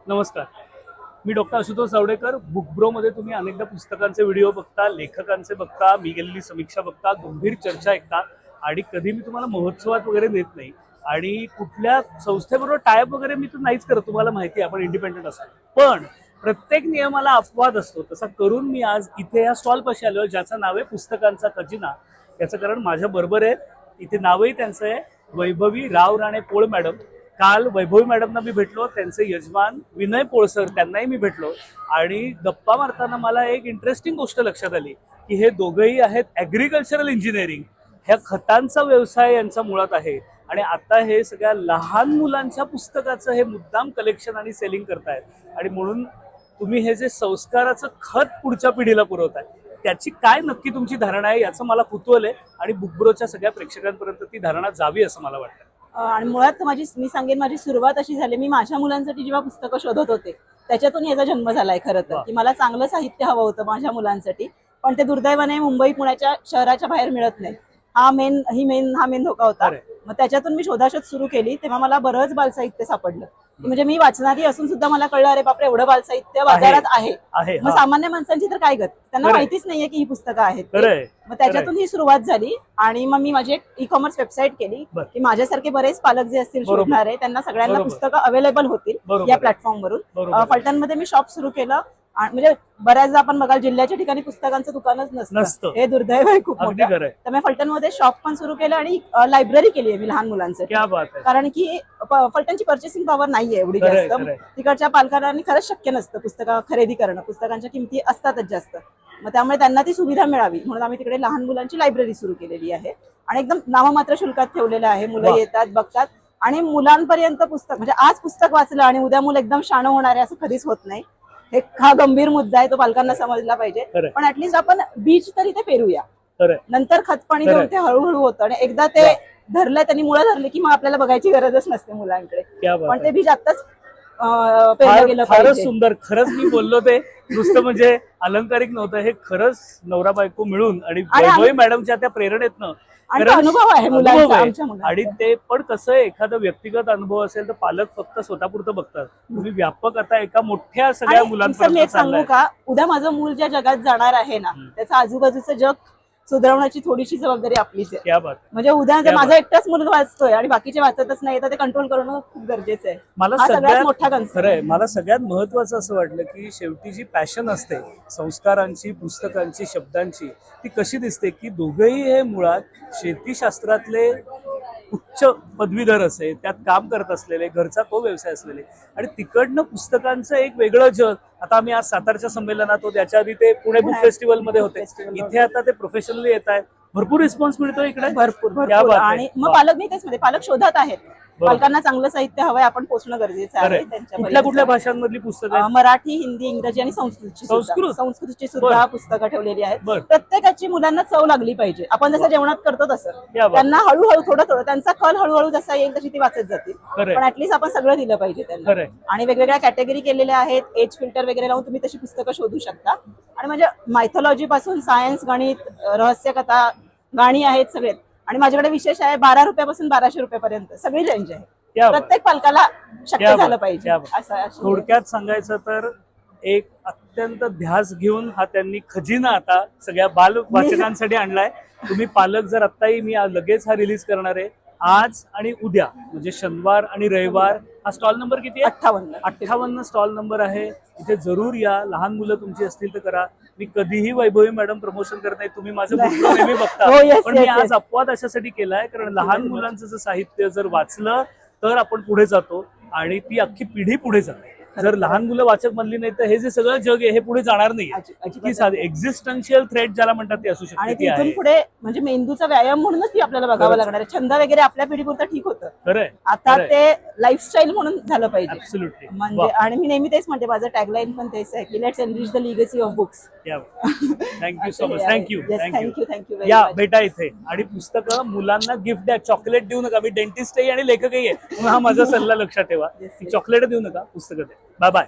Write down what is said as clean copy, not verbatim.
नमस्कार. मी डॉक्टर आशुतोष सावडेकर. बुकब्रोमध्ये तुम्ही अनेकदा पुस्तकांचे व्हिडिओ बघता, लेखकांचे बघता, मी केलेली समीक्षा बघता, गंभीर चर्चा ऐकता आणि कधी मी तुम्हाला महोत्सवात वगैरे नेत नाही आणि कुठल्या संस्थेबरोबर टायअप वगैरे मी तर नाहीच करत. तुम्हाला माहिती आहे आपण इंडिपेंडेंट असतो. पण प्रत्येक नियमाला अपवाद असतो. तसा करून मी आज इथे या स्टॉलपाशी आलो ज्याचं नाव आहे पुस्तकांचा खजिना. याचं कारण माझ्या बरोबर आहे, इथे नावही त्यांचं आहे, वैभवी राव राणे पोळ मॅडम. काल वैभवी मॅडमना मी भेटलो, त्यांचे यजमान विनय पोळसर त्यांनाही मी भेटलो आणि गप्पा मारताना मला एक इंटरेस्टिंग गोष्ट लक्षात आली की हे दोघंही आहेत ॲग्रिकल्चरल इंजिनिअरिंग. ह्या खतांचा व्यवसाय यांचा मुळात आहे आणि आता हे सगळ्या लहान मुलांच्या पुस्तकाचं हे मुद्दाम कलेक्शन आणि सेलिंग करतायत आणि म्हणून तुम्ही हे जे संस्काराचं खत पुढच्या पिढीला पुरवताय त्याची काय नक्की तुमची धारणा आहे याचं मला कुतूहल आहे आणि बुकब्रोच्या सगळ्या प्रेक्षकांपर्यंत ती धारणा जावी असं मला वाटतं. आणि मुळात मी सांगेन माझी सुरुवात अशी झाली, मी माझ्या मुलांसाठी जेव्हा पुस्तकं शोधत होते त्याच्यातून याचा जन्म झालाय खरं तर, की मला चांगलं साहित्य हवं होतं माझ्या मुलांसाठी, पण ते दुर्दैवाने मुंबई पुण्याच्या शहराच्या बाहेर मिळत नाही. हा मेन धोका होता. मग त्याच्यातून मी शोधाशोध सुरू केली तेव्हा मला बरंच बालसाहित्य सापडलं. म्हणजे मी वाचणारी असून सुद्धा मला कळलं अरे बापरे एवढं बालसाहित्य बाजारात आहे. मग सामान्य माणसांची तर काय गत, त्यांना माहितीच नाहीये की ही पुस्तकं आहेत. मग त्याच्यातून ही सुरुवात झाली आणि मग मी माझी एक ई-कॉमर्स वेबसाईट केली की माझ्यासारखे बरेच पालक जे असतील शोधणारे त्यांना सगळ्यांना पुस्तकं अवेलेबल होतील या प्लॅटफॉर्मवरून. फलटणमध्ये मी शॉप सुरू केलं. म्हणजे बऱ्याचदा आपण बघाल जिल्ह्याच्या ठिकाणी पुस्तकांचं दुकानच नसतं, हे दुर्दैव आहे खूप मोठं. तर मी फलटणमध्ये शॉप पण सुरू केलं आणि लायब्ररी केली आहे मी लहान मुलांसाठी. कारण की फलटणची पर्चेसिंग पॉवर नाहीये एवढी जास्त, तिकडच्या पालकांना खरंच शक्य नसतं पुस्तकं खरेदी करणं, पुस्तकांच्या किमती असतातच जास्त. मग त्यामुळे त्यांना ती सुविधा मिळावी म्हणून आम्ही तिकडे लहान मुलांची लायब्ररी सुरू केलेली आहे आणि एकदम नाममात्र शुल्कात ठेवलेलं आहे. मुलं येतात, बघतात आणि मुलांपर्यंत पुस्तक म्हणजे आज पुस्तक वाचलं आणि उद्या मुलं एकदम शाणं होणार आहे असं कधीच होत नाही. हा गंभीर मुद्दा आहे, तो पालकांना समजला पाहिजे. पण ऍटलीस्ट आपण बीज तरी ते पेरूया, नंतर खत पाणी देऊन ते हळूहळू होतं आणि एकदा ते धरलं, त्यांनी मुळं धरली की मग आपल्याला बघायची गरजच नसते मुलांकडे. पण ते बीज आत्ताच पेरलं गेलं पाहिजे. फारच सुंदर. खरंच मी बोललो ते नुसतं म्हणजे अलंकारिक नव्हतं, हे खरंच नवरा बायको मिळून आणि वैभवी मॅडमच्या त्या प्रेरणेतनं अनुभव आहे मुलांचा. आणि ते पण कसं आहे, एखादा व्यक्तिगत अनुभव असेल तर पालक फक्त स्वतःपुरतं बघतात. तुम्ही व्यापक आता एका मोठ्या सगळ्या मुलांपर्यंत सांगू का, उद्या माझं मूल ज्या जगात जाणार आहे ना त्याचं आजूबाजूचं जग सुधारण्याची थोडीशी जबाबदारी आपलीच आहे. म्हणजे उद्या जर माझा एकटाच मुलगा वाचतोय आणि बाकीचे वाचतच नाही तर ते कंट्रोल करणं खूप गरजेचं आहे. मला सगळ्यात मोठा खरं आहे, मला सगळ्यात महत्वाचं असं वाटलं की शेवटी जी पॅशन असते संस्कारांची, पुस्तकांची, शब्दांची, ती कशी दिसते की दोघेही हे मुळात शेतीशास्त्रातले उच्च पदवीधर असे, त्यात काम करत असलेले, घरचा तो व्यवसाय असलेले आणि तिकडनं पुस्तकांचं एक वेगळं जग. आता आम्ही आज सातारच्या संमेलनात होतो, त्याच्या आधी ते पुणे बुक फेस्टिवल मध्ये होते, इथे आता ते प्रोफेशनली येत आहेत. भरपूर रिस्पॉन्स मिळतो इकडे, भरपूर. आणि मग पालक मी तेच मध्ये पालक शोधात आहेत. पालकांना चांगलं साहित्य हवंय, आपण पोहोचणं गरजेचं आहे. कुठल्या भाषांमधली पुस्तकं? मराठी, हिंदी, इंग्रजी आणि संस्कृतची सुद्धा पुस्तकं ठेवलेली आहेत. प्रत्येकाची मुलांना चव लागली पाहिजे. आपण जसं जेवणात करतो तसं त्यांना हळूहळू थोडं त्यांचा कल हळूहळू जसा येईल तशी ती वाचत जातील. पण ऍटलीस्ट आपण सगळं दिलं पाहिजे त्यांना. आणि वेगवेगळ्या कॅटेगरी केलेल्या आहेत, एज फिल्टर वगैरे लावून तुम्ही तशी पुस्तकं शोधू शकता. आणि म्हणजे मायथॉलॉजी पासून सायन्स, गणित, रहस्यकथा, गाणी आहेत सगळे. आणि माझ्याकडे विशेष आहे 12 रुपयापासून 1200 रुपयापर्यंत सगळी रेंज आहे. प्रत्येक पालकाला शक्य झालं पाहिजे. थोडक्यात सांगायचं तर एक अत्यंत ध्यास घेऊन हा त्यांनी खजिना आता सगळ्या बाल वाचकांसाठी आणलाय. तुम्ही पालक जर आत्ताही, मी लगेच हा रिलीज करणार आहे आज आणि उद्या, म्हणजे शनिवार आणि रविवार. हा स्टॉल नंबर किती आहे? 58 स्टॉल नंबर आहे. इथे जरूर या. लहान मुलं तुमची असतील तर करा. मी कधीही वैभवी मॅडम प्रमोशन करत नाही, तुम्ही माझं बुक नेहमी बघता, पण मी आज अपवाद अशासाठी केलाय कारण लहान मुलांचं जर साहित्य जर वाचलं तर आपण पुढे जातो आणि ती अख्खी पिढी पुढे जाते. जर लहान मुलं वाचक बनली नाही तर हे जे सगळं जग आहे हे पुढे जाणार नाही. एक्झिस्टन्शियल थ्रेट ज्याला म्हणतात ते असू शकते. आणि तिथून पुढे म्हणजे मेंदूचा व्यायाम म्हणूनच ती आपल्याला बघावं लागणार आहे. छंद वगैरे आपल्या पिढीपुरतं ठीक होतं, आता ते लाईफस्टाईल म्हणून झालं पाहिजे. म्हणजे आणि मी नेहमी तेच म्हणते, माझं टॅगलाईन पण तेच आहे की let's enrich the legacy of books. Thank you so much. Thank you. Thank you. या भेटा इथे आणि पुस्तकं मुलांना गिफ्ट द्या. चॉकलेट देऊ नका. मी डेंटिस्टही आणि लेखकही आहे, हा माझा सल्ला लक्षात ठेवा. चॉकलेट देऊ नका, पुस्तकं द्या. Bye bye.